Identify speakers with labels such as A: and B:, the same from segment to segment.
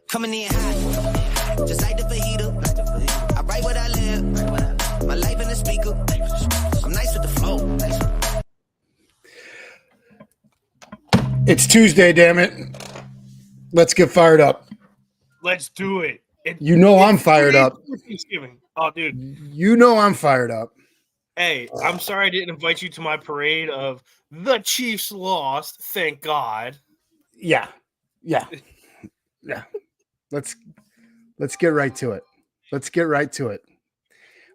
A: Coming in hot, just like the fajita. I write what I live, my life in the speaker. I'm nice with the flow.
B: It's Tuesday, damn it. Let's get fired up.
C: Let's do it.
B: I'm fired up.
C: Thanksgiving. Oh, dude.
B: I'm fired up.
C: Hey, I'm sorry I didn't invite you to my parade of the Chiefs lost. Thank God.
B: Yeah. Let's get right to it.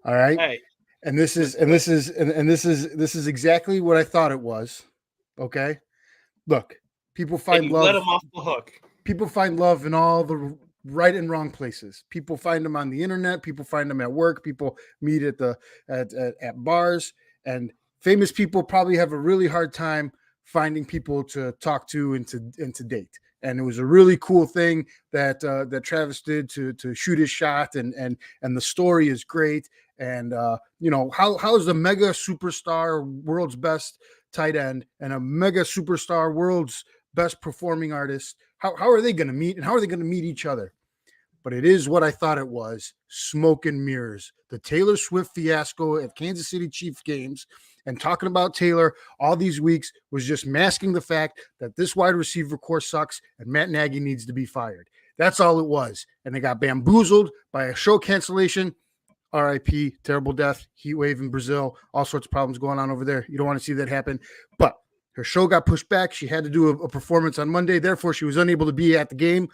B: All right.
C: Hey.
B: And this is exactly what I thought it was. Okay. Look, people find love.
C: Let them off the hook.
B: People find love in all the right and wrong places. People find them on the internet. People find them at work. People meet at bars, and famous people probably have a really hard time finding people to talk to and to date. And it was a really cool thing that Travis did to shoot his shot, and the story is great. And how is a mega superstar, world's best tight end, and a mega superstar, world's best performing artist, how are they going to meet, and how are they going to meet each other? But it is what I thought it was: smoke and mirrors. The Taylor Swift fiasco at Kansas City Chiefs games, and talking about Taylor all these weeks was just masking the fact that this wide receiver core sucks and Matt Nagy needs to be fired. That's all it was. And they got bamboozled by a show cancellation. RIP, terrible death, heat wave in Brazil, all sorts of problems going on over there. You don't want to see that happen. But her show got pushed back. She had to do a performance on Monday. Therefore, she was unable to be at the game.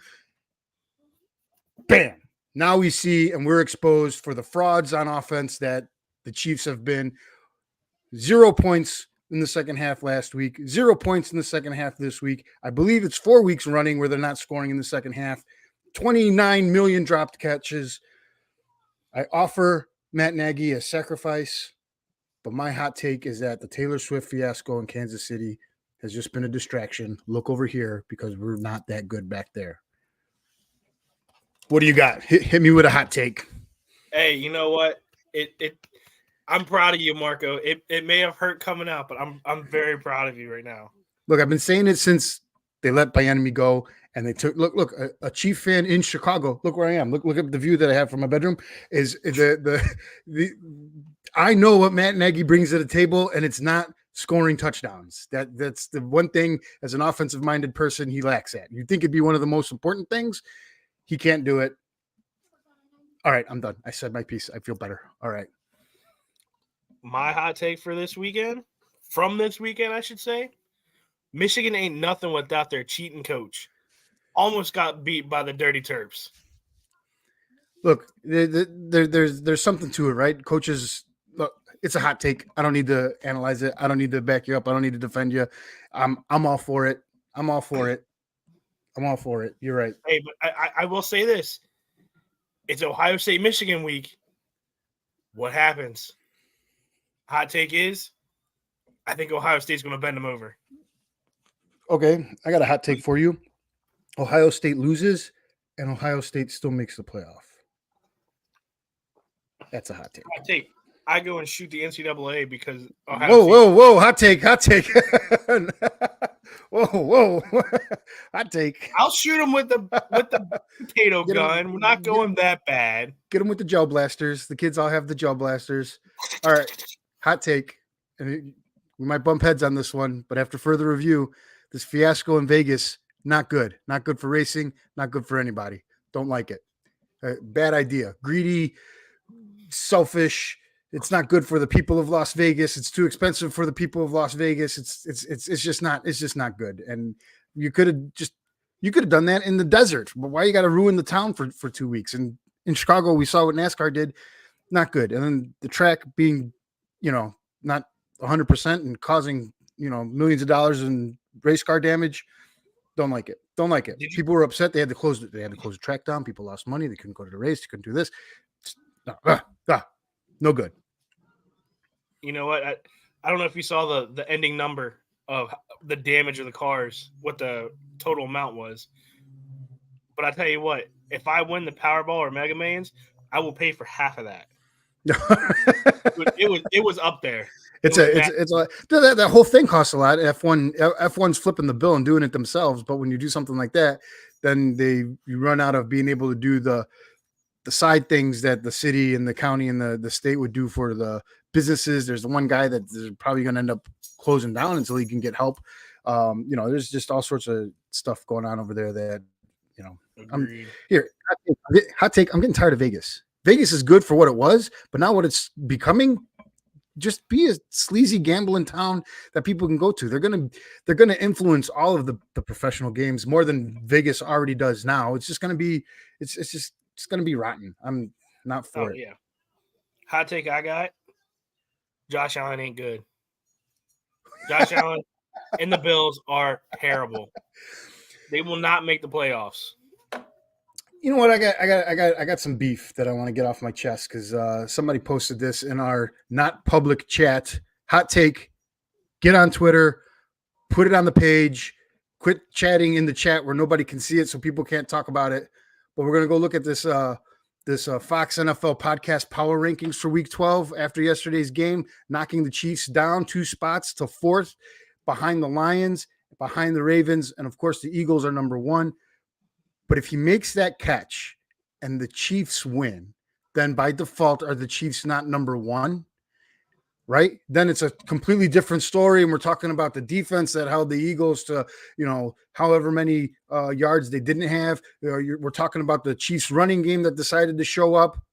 B: Bam. Now we see, and we're exposed for the frauds on offense that the Chiefs have been. 0 points in the second half last week, 0 points in the second half this week. I believe it's 4 weeks running where they're not scoring in the second half. 29 million dropped catches. I offer Matt Nagy a sacrifice, but my hot take is that the Taylor Swift fiasco in Kansas City has just been a distraction. Look over here, because we're not that good back there. What do you got? Hit me with a hot take.
C: Hey, you know what? I'm proud of you, Marco. It may have hurt coming out, but I'm very proud of you right now.
B: Look, I've been saying it since they let Bieniemy go, and they took look a Chief fan in Chicago. Look where I am. Look at the view that I have from my bedroom. Is the I know what Matt Nagy brings to the table, and it's not scoring touchdowns. That's the one thing as an offensive minded person he lacks at. You'd think it'd be one of the most important things. He can't do it. All right, I'm done. I said my piece. I feel better. All right.
C: My hot take for this weekend, I should say, Michigan ain't nothing without their cheating coach. Almost got beat by the Dirty Terps.
B: Look, there's something to it, right? Coaches, look, it's a hot take. I don't need to analyze it. I don't need to back you up. I don't need to defend you. I'm all for it. I'm all for it. You're right.
C: Hey, but I will say this. It's Ohio State, Michigan week. What happens? Hot take is, I think Ohio State's going to bend them over.
B: Okay, I got a hot take for you. Ohio State loses, and Ohio State still makes the playoff. That's a hot take.
C: Hot take. I go and shoot the NCAA because
B: whoa, hot take. whoa, hot take.
C: I'll shoot them with the potato gun. We're not going that bad.
B: Get them with the gel blasters. The kids all have the gel blasters. All right, hot take. And we might bump heads on this one, but after further review, this fiasco in Vegas, not good. Not good for racing. Not good for anybody. Don't like it. Bad idea. Greedy, selfish. It's not good for the people of Las Vegas. It's too expensive for the people of Las Vegas. It's just not good. And you could have done that in the desert. But why you got to ruin the town for 2 weeks? And in Chicago, we saw what NASCAR did. Not good. And then the track being, not 100% and causing, millions of dollars in race car damage. Don't like it. People were upset. They had to close it. They had to close the track down. People lost money. They couldn't go to the race. They couldn't do this. No good.
C: You know what? I don't know if you saw the ending number of the damage of the cars, what the total amount was. But I tell you what, if I win the Powerball or Mega Millions, I will pay for half of that. It was up there.
B: That whole thing costs a lot. F1's flipping the bill and doing it themselves. But when you do something like that, then you run out of being able to do the side things that the city and the county and the state would do for the businesses. There's the one guy that is probably going to end up closing down until he can get help. There's just all sorts of stuff going on over there that,
C: Agreed.
B: hot take. I'm getting tired of Vegas. Vegas is good for what it was, but now what it's becoming, just be a sleazy gambling town that people can go to. They're gonna influence all of the professional games more than Vegas already does now. It's just gonna be it's gonna be rotten. I'm not for it.
C: Yeah. Hot take I got. Josh Allen ain't good. Josh Allen and the Bills are terrible. They will not make the playoffs.
B: You know what? I got some beef that I want to get off my chest because somebody posted this in our not public chat. Hot take. Get on Twitter, put it on the page, quit chatting in the chat where nobody can see it so people can't talk about it. But we're gonna go look at this Fox NFL podcast power rankings for Week 12 after yesterday's game, knocking the Chiefs down 2 spots to 4th, behind the Lions, behind the Ravens, and of course the Eagles are number 1. But if he makes that catch and the Chiefs win, then by default, are the Chiefs not number 1? Right? Then it's a completely different story. And we're talking about the defense that held the Eagles to, however many yards they didn't have. We're talking about the Chiefs running game that decided to show up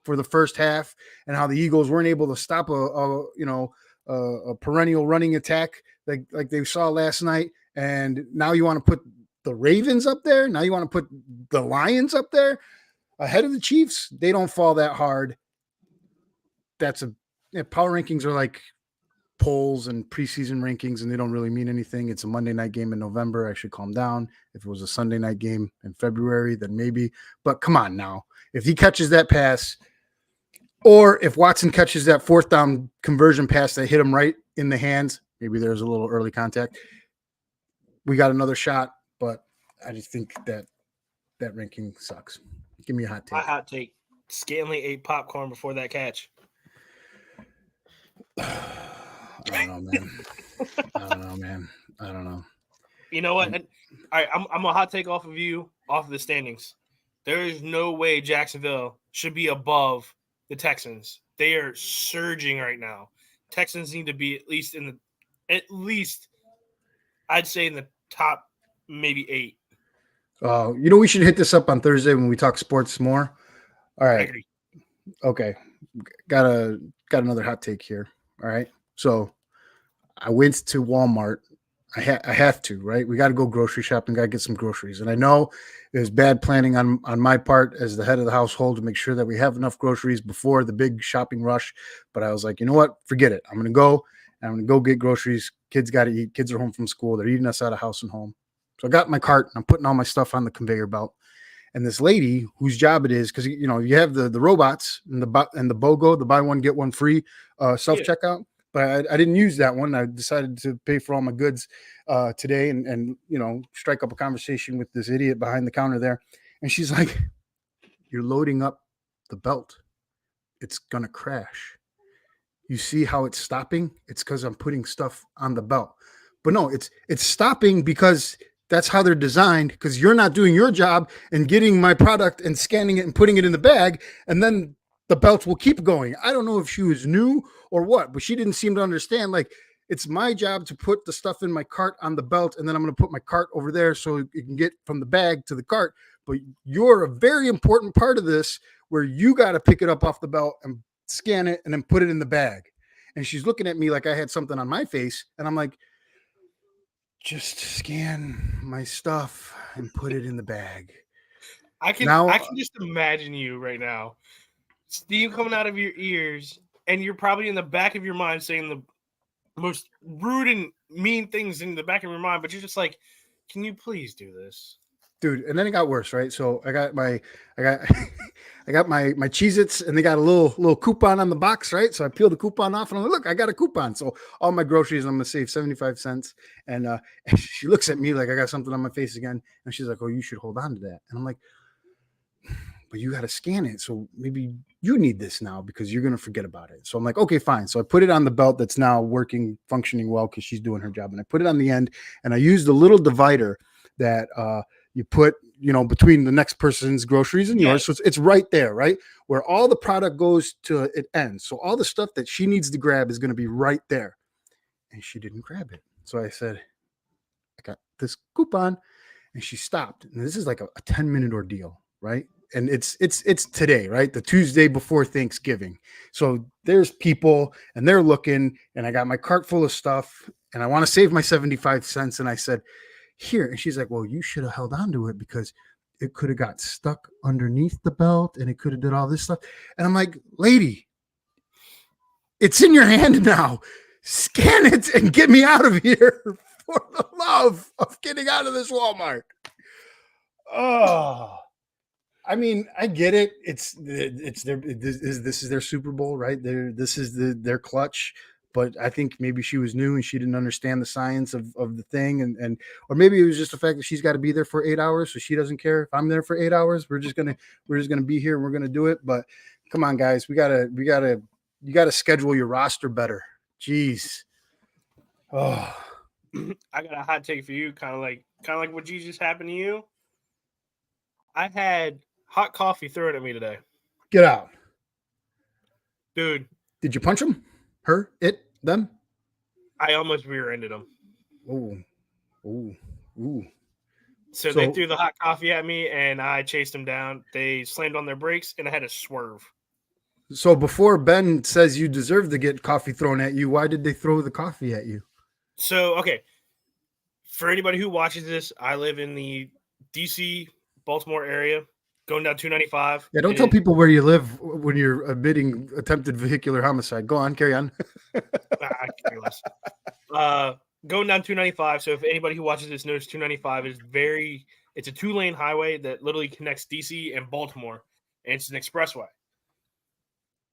B: for the first half and how the Eagles weren't able to stop a perennial running attack like they saw last night. And now you want to put the Ravens up there. Now you want to put the Lions up there ahead of the Chiefs. They don't fall that hard. Power rankings are like polls and preseason rankings, and they don't really mean anything. It's a Monday night game in November. I should calm down. If it was a Sunday night game in February, then maybe. But come on now. If he catches that pass, or if Watson catches that 4th down conversion pass that hit him right in the hands, maybe there's a little early contact. We got another shot. But I just think that ranking sucks. Give me a hot take.
C: My hot take. Stanley ate popcorn before that catch.
B: I don't know, man. I don't know.
C: You know what? All right, I'm a hot take off of the standings. There is no way Jacksonville should be above the Texans. They are surging right now. Texans need to be at least I'd say in the top maybe 8.
B: We should hit this up on Thursday when we talk sports more. All right. Okay. Got another hot take here. All right. So I went to Walmart. I have to, right? We got to go grocery shopping, got to get some groceries. And I know it was bad planning on my part as the head of the household to make sure that we have enough groceries before the big shopping rush. But I was like, you know what? Forget it. I'm going to go get groceries. Kids got to eat. Kids are home from school. They're eating us out of house and home. So I got my cart and I'm putting all my stuff on the conveyor belt. And this lady whose job it is, because you have the robots and the BOGO, the buy one get one free self-checkout. But I didn't use that one. I decided to pay for all my goods today and strike up a conversation with this idiot behind the counter there. And she's like, "You're loading up the belt. It's gonna crash. You see how it's stopping? It's because I'm putting stuff on the belt." But no, it's stopping because that's how they're designed, because you're not doing your job and getting my product and scanning it and putting it in the bag, and then the belt will keep going. I don't know if she was new or what, but she didn't seem to understand. Like, it's my job to put the stuff in my cart on the belt, and then I'm going to put my cart over there so it can get from the bag to the cart. But you're a very important part of this where you got to pick it up off the belt and scan it and then put it in the bag. And she's looking at me like I had something on my face. And I'm like, just scan my stuff and put it in the bag.
C: I can just imagine you right now. Steam coming out of your ears, and you're probably in the back of your mind saying the most rude and mean things in the back of your mind, but you're just like, can you please do this?
B: Dude, and then it got worse, right? So I got my Cheez-Its, and they got a little coupon on the box, right? So I peeled the coupon off, and I'm like, look, I got a coupon. So all my groceries, I'm gonna save 75 cents. And she looks at me like I got something on my face again, and she's like, "Oh, you should hold on to that." And I'm like, "But you got to scan it, so maybe you need this now because you're gonna forget about it." So I'm like, "Okay, fine." So I put it on the belt that's now functioning well because she's doing her job, and I put it on the end, and I used the little divider that you put, between the next person's groceries and yours. So it's right there, right? Where all the product goes to it ends. So all the stuff that she needs to grab is going to be right there. And she didn't grab it. So I said, I got this coupon. And she stopped. And this is like a 10-minute ordeal, right? And it's today, right? The Tuesday before Thanksgiving. So there's people and they're looking, and I got my cart full of stuff and I want to save my 75 cents. And I said, here. And she's like, well, you should have held on to it because it could have got stuck underneath the belt and it could have did all this stuff. And I'm like, lady, it's in your hand now. Scan it and get me out of here for the love of getting out of this Walmart. Oh, I mean, I get it. It's their this is their Super Bowl, right? This is their clutch. But I think maybe she was new and she didn't understand the science of the thing, and or maybe it was just the fact that she's got to be there for 8 hours, so she doesn't care if I'm there for 8 hours. We're just gonna be here and we're gonna do it. But come on, guys, you gotta schedule your roster better. Jeez. Oh,
C: I got a hot take for you, kind of like what just happened to you. I had hot coffee thrown at me today.
B: Get out,
C: dude.
B: Did you punch him? Her? It? Them?
C: I almost rear-ended them.
B: Ooh.
C: So they threw the hot coffee at me, and I chased them down. They slammed on their brakes, and I had to swerve.
B: So before Ben says you deserve to get coffee thrown at you, why did they throw the coffee at you?
C: So, okay. For anybody who watches this, I live in the D.C., Baltimore area, going down 295.
B: Yeah, don't tell people where you live when you're admitting attempted vehicular homicide. Go on, carry on.
C: I care less. Going down 295. So if anybody who watches this knows 295 is it's a 2-lane highway that literally connects DC and Baltimore, and it's an expressway.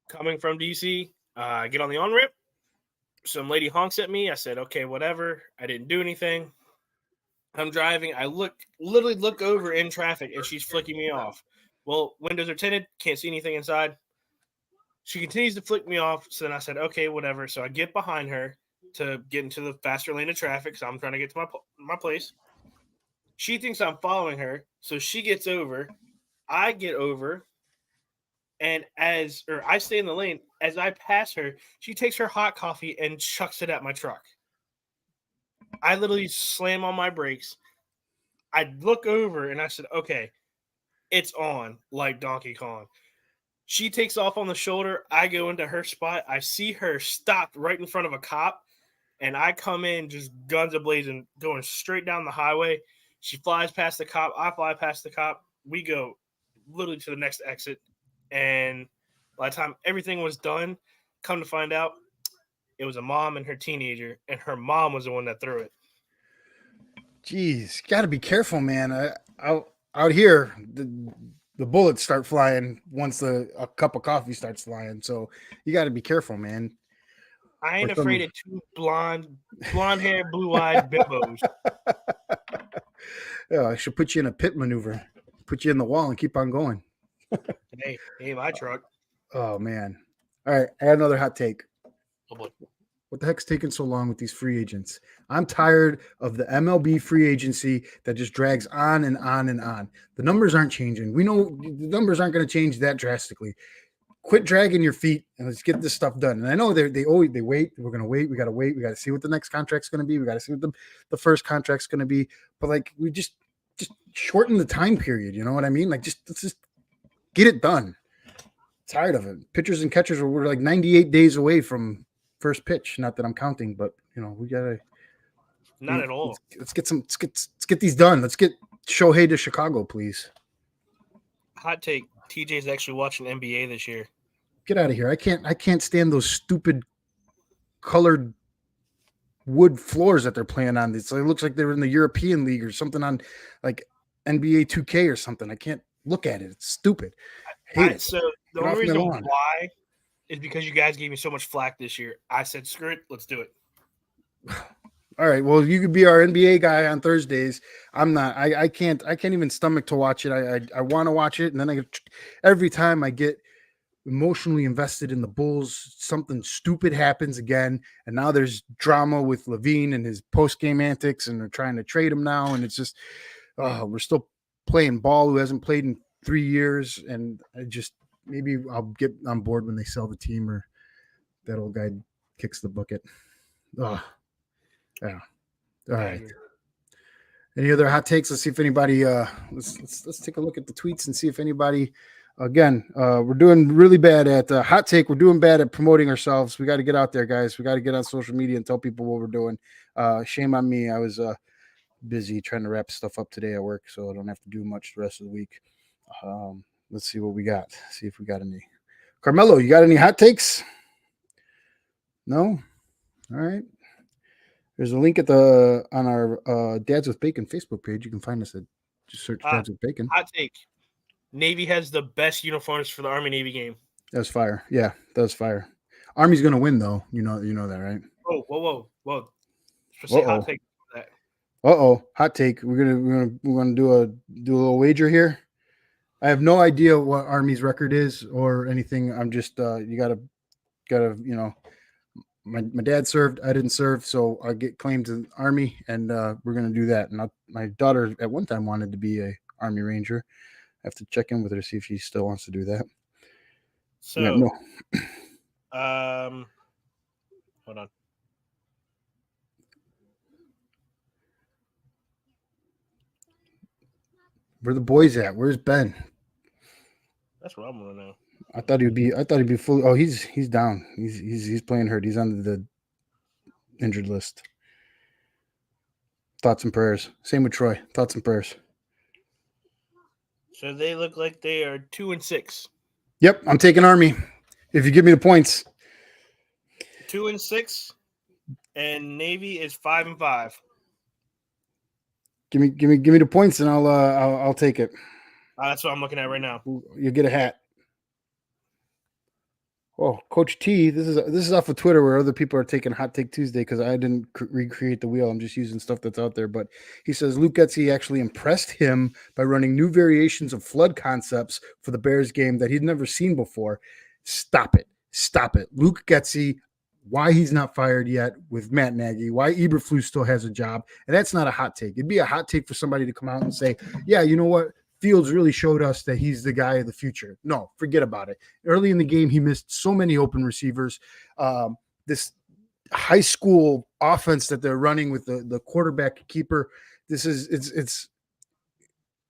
C: Coming from DC, I get on the on-ramp. Some lady honks at me. I said, okay, whatever. I didn't do anything. I'm driving. I literally look over in traffic, and she's flicking me off. Well, windows are tinted. Can't see anything inside. She continues to flick me off. So then I said, okay, whatever. So I get behind her to get into the faster lane of traffic. So I'm trying to get to my place. She thinks I'm following her. So she gets over. I get over. And I stay in the lane. As I pass her, she takes her hot coffee and chucks it at my truck. I literally slam on my brakes. I look over and I said, okay, it's on, like Donkey Kong. She takes off on the shoulder. I go into her spot. I see her stopped right in front of a cop, and I come in just guns a-blazing, going straight down the highway. She flies past the cop. I fly past the cop. We go literally to the next exit, and by the time everything was done, come to find out, it was a mom and her teenager, and her mom was the one that threw it.
B: Jeez, got to be careful, man. Out here, the bullets start flying once a cup of coffee starts flying. So you got to be careful, man.
C: I ain't afraid of two blonde hair, blue-eyed bimbos.
B: Yeah, I should put you in a pit maneuver. Put you in the wall and keep on going.
C: Hey, my truck.
B: Oh, man. All right, I had another hot take.
C: Oh, boy.
B: What the heck's taking so long with these free agents? I'm tired of the MLB free agency that just drags on and on and on. The numbers aren't changing. We know the numbers aren't going to change that drastically. Quit dragging your feet and let's get this stuff done. And I know they wait. We're going to wait. We got to wait. We got to see what the next contract's going to be. We got to see what the first contract's going to be. But like, we just shorten the time period. You know what I mean? Like, let's just get it done. Tired of it. Pitchers and catchers we're like 98 days away from first pitch. Not that I'm counting, but we gotta.
C: Not at all.
B: Let's get these done. Let's get Shohei to Chicago, please.
C: Hot take: TJ's actually watching NBA this year.
B: Get out of here! I can't stand those stupid colored wood floors that they're playing on. It looks like they're in the European League or something on like NBA 2K or something. I can't look at it. It's stupid. I hate it.
C: So the only reason why is because you guys gave me so much flack this year. I said, screw it, let's do it.
B: All right. Well, you could be our NBA guy on Thursdays. I'm not. I can't even stomach to watch it. I want to watch it, and then every time I get emotionally invested in the Bulls, something stupid happens again, and now there's drama with Levine and his post-game antics, and they're trying to trade him now, and it's just we're still playing ball who hasn't played in 3 years, and maybe I'll get on board when they sell the team or that old guy kicks the bucket. Oh, yeah. All right. Any other hot takes? Let's see if anybody. Let's take a look at the tweets and see if anybody. Again, we're doing really bad at hot take. We're doing bad at promoting ourselves. We got to get out there, guys. We got to get on social media and tell people what we're doing. Shame on me. I was busy trying to wrap stuff up today at work, so I don't have to do much the rest of the week. Let's see what we got. See if we got any. Carmelo, you got any hot takes? No. All right. There's a link on our Dads with Bacon Facebook page. You can find us at just search Dads with Bacon.
C: Hot take. Navy has the best uniforms for the Army-Navy game.
B: That's fire. Yeah, that's fire. Army's gonna win though. You know that, right?
C: Oh, whoa. Hot take for that.
B: Hot take. We're gonna do a little wager here. I have no idea what Army's record is or anything. I'm just you gotta My dad served. I didn't serve, so I get claimed to the Army, and we're gonna do that. And my daughter at one time wanted to be a Army Ranger. I have to check in with her, see if she still wants to do that.
C: So,
B: no.
C: Hold on.
B: Where the boys at? Where's Ben?
C: That's what I'm gonna know.
B: I thought he'd be fully. Oh, he's down. He's playing hurt. He's on the injured list. Thoughts and prayers. Same with Troy. Thoughts and prayers.
C: So they look like they are 2-6.
B: Yep, I'm taking Army. If you give me the points.
C: 2-6, and Navy is 5-5.
B: Give me the points, and I'll take it.
C: That's what I'm looking at right now.
B: You get a hat. Oh, Coach T, this is off of Twitter where other people are taking Hot Take Tuesday because I didn't recreate the wheel. I'm just using stuff that's out there. But he says Luke Getsy actually impressed him by running new variations of flood concepts for the Bears game that he'd never seen before. Stop it. Luke Getsy, why he's not fired yet with Matt Nagy, why Eberflus still has a job. And that's not a hot take. It'd be a hot take for somebody to come out and say, yeah, you know what? Fields really showed us that he's the guy of the future. No, forget about it. Early in the game, he missed so many open receivers. This high school offense that they're running with the quarterback keeper, it's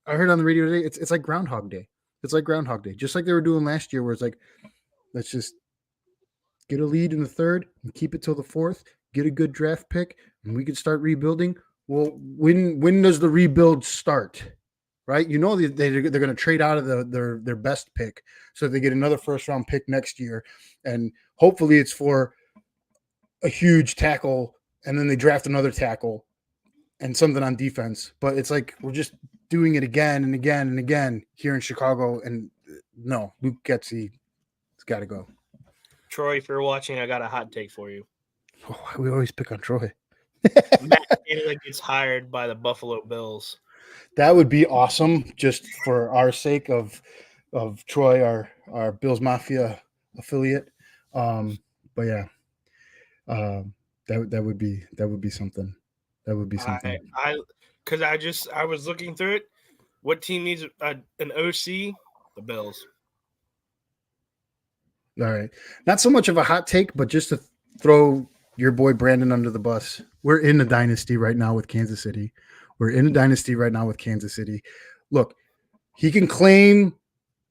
B: I heard on the radio today, it's like Groundhog Day. It's like Groundhog Day, just like they were doing last year, where it's like, let's just get a lead in the third and keep it till the fourth, get a good draft pick, and we can start rebuilding. Well, when does the rebuild start? Right, you know they're going to trade out of their best pick, so they get another first round pick next year, and hopefully it's for a huge tackle, and then they draft another tackle and something on defense. But it's like we're just doing it again and again and again here in Chicago. And no, Luke Getsy, it's got to go.
C: Troy, if you're watching, I got a hot take for you.
B: Oh, we always pick on Troy.
C: Matt Canada gets hired by the Buffalo Bills.
B: That would be awesome, just for our sake of Troy, our Bills Mafia affiliate. But yeah, that would be something. That would be something.
C: I was looking through it. What team needs an OC? The Bills.
B: All right, not so much of a hot take, but just to throw your boy Brandon under the bus. We're in the dynasty right now with Kansas City. Look, he can claim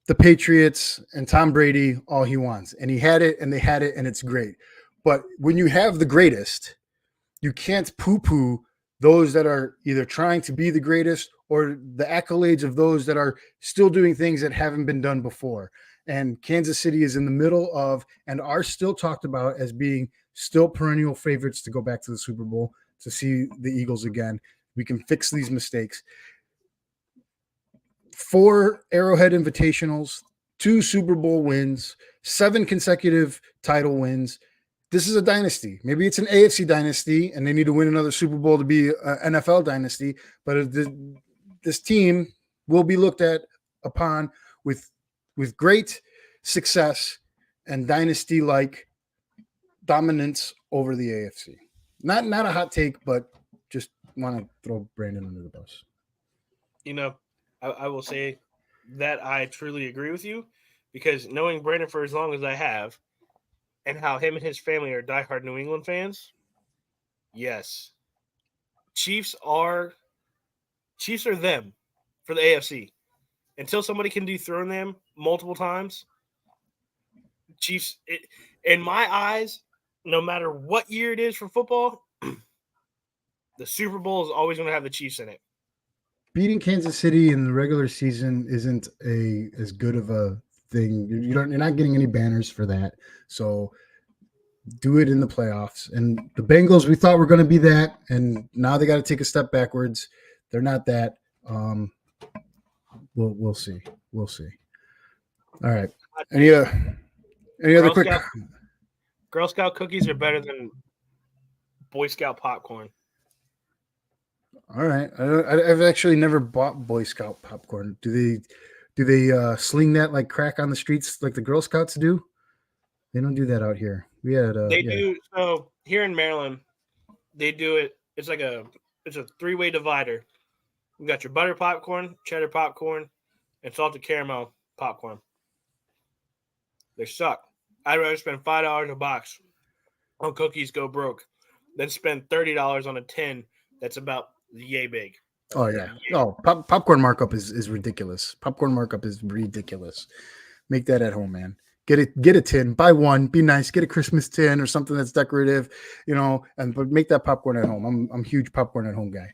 B: the Patriots and Tom Brady all he wants, and he had it, and they had it, and it's great. But when you have the greatest, you can't poo-poo those that are either trying to be the greatest or the accolades of those that are still doing things that haven't been done before. And Kansas City is in the middle of and are still talked about as being still perennial favorites to go back to the Super Bowl, to see the Eagles again. We can fix these mistakes. 4 Arrowhead Invitationals, 2 Super Bowl wins, 7 consecutive title wins. This is a dynasty. Maybe it's an AFC dynasty, and they need to win another Super Bowl to be an NFL dynasty. But this team will be looked upon with great success and dynasty-like dominance over the AFC. Not a hot take, but just want to throw Brandon under the bus.
C: You know, I will say that I truly agree with you because knowing Brandon for as long as I have and how him and his family are diehard New England fans, yes. Chiefs are Chiefs are them for the AFC. Until somebody can dethrone them multiple times, Chiefs in my eyes, no matter what year it is for football, the Super Bowl is always going to have the Chiefs in it.
B: Beating Kansas City in the regular season isn't as good of a thing. You're not getting any banners for that. So do it in the playoffs. And the Bengals, we thought were going to be that, and now they got to take a step backwards. They're not that. We'll see. We'll see. All right. Any other quick?
C: Girl Scout cookies are better than Boy Scout popcorn.
B: All right. I've actually never bought Boy Scout popcorn. Do they sling that like crack on the streets like the Girl Scouts do? They don't do that out here. We had
C: they do. So here in Maryland, they do it. It's a 3-way divider. You got your butter popcorn, cheddar popcorn, and salted caramel popcorn. They suck. I'd rather spend $5 a box on cookies, go broke, than spend $30 on a tin that's about yay big.
B: Oh yeah. Oh, popcorn markup is ridiculous. Popcorn markup is ridiculous. Make that at home, man. Get a tin, buy one, be nice, get a Christmas tin or something that's decorative, but make that popcorn at home. I'm a huge popcorn at home guy.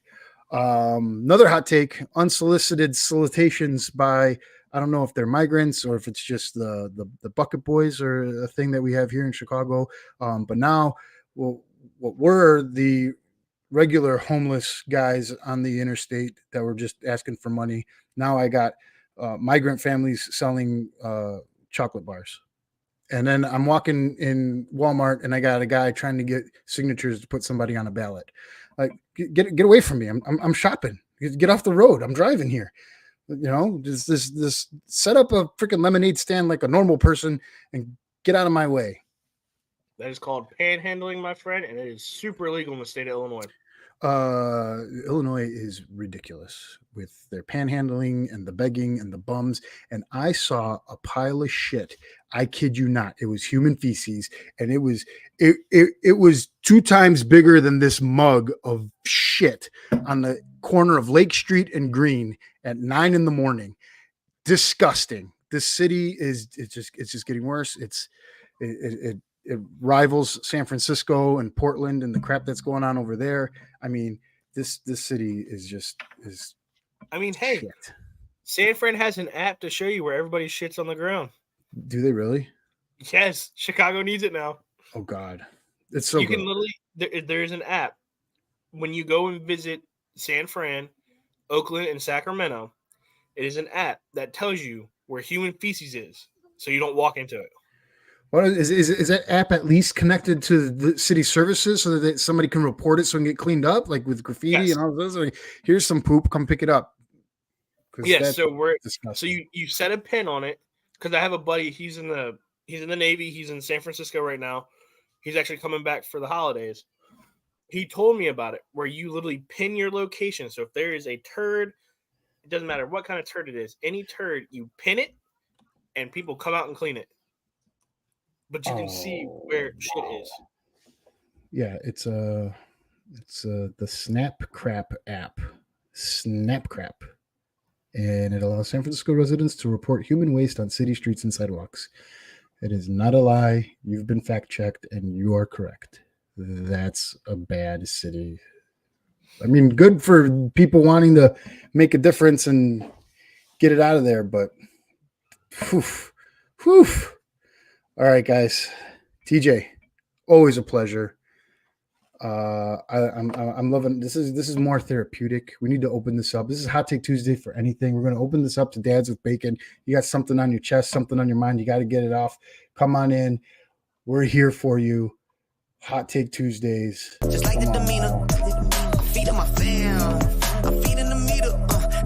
B: Another hot take, unsolicited solicitations by, I don't know if they're migrants or if it's just the bucket boys or a thing that we have here in Chicago. But now what were the regular homeless guys on the interstate that were just asking for money. Now I got migrant families selling chocolate bars. And then I'm walking in Walmart and I got a guy trying to get signatures to put somebody on a ballot. Like, get away from me. I'm shopping. Get off the road. I'm driving here. This set up a freaking lemonade stand like a normal person and get out of my way.
C: That is called panhandling, my friend, and it is super illegal in the state of Illinois.
B: Illinois is ridiculous with their panhandling and the begging and the bums. And I saw a pile of shit. I kid you not. It was human feces, and it was 2 times bigger than this mug of shit on the corner of Lake Street and Green at 9 a.m. Disgusting. This city it's just getting worse. It rivals San Francisco and Portland and the crap that's going on over there. I mean, this city is.
C: I mean, hey, shit. San Fran has an app to show you where everybody shits on the ground.
B: Do they really?
C: Yes, Chicago needs it now.
B: Oh God, it's so.
C: You can literally there's an app when you go and visit San Fran, Oakland, and Sacramento. It is an app that tells you where human feces is, so you don't walk into it.
B: What is that app at least connected to the city services so that somebody can report it so it can get cleaned up, like with graffiti and all those? Like, here's some poop, come pick it up.
C: Yes, so you set a pin on it because I have a buddy. He's in the Navy. He's in San Francisco right now. He's actually coming back for the holidays. He told me about it, where you literally pin your location. So if there is a turd, it doesn't matter what kind of turd it is. Any turd, you pin it, and people come out and clean it. But you can see where shit is.
B: Yeah, it's the Snapcrap app. Snapcrap. And it allows San Francisco residents to report human waste on city streets and sidewalks. It is not a lie. You've been fact-checked, and you are correct. That's a bad city. I mean, good for people wanting to make a difference and get it out of there, but whew. All right, guys. TJ, always a pleasure. I'm loving this. Is more therapeutic. We need to open this up. This is Hot Take Tuesday for anything. We're going to open this up to Dads with Bacon. You got something on your chest, something on your mind. You got to get it off. Come on in. We're here for you. Hot Take Tuesdays. Just like the demeanor. I'm feeding my fam. I'm feeding the meter.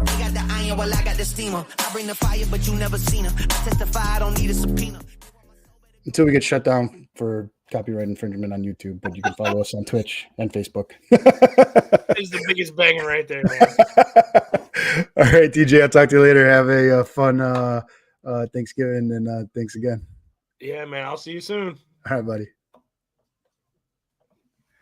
B: They got the iron while I got the steamer. I bring the fire, but you never seen her. I testify. I don't need a subpoena. Until we get shut down for copyright infringement on YouTube, but you can follow us on Twitch and Facebook.
C: It's the biggest banger right there, man.
B: All right, TJ, I'll talk to you later. Have a fun Thanksgiving, and thanks again.
C: Yeah, man. I'll see you soon.
B: All right, buddy.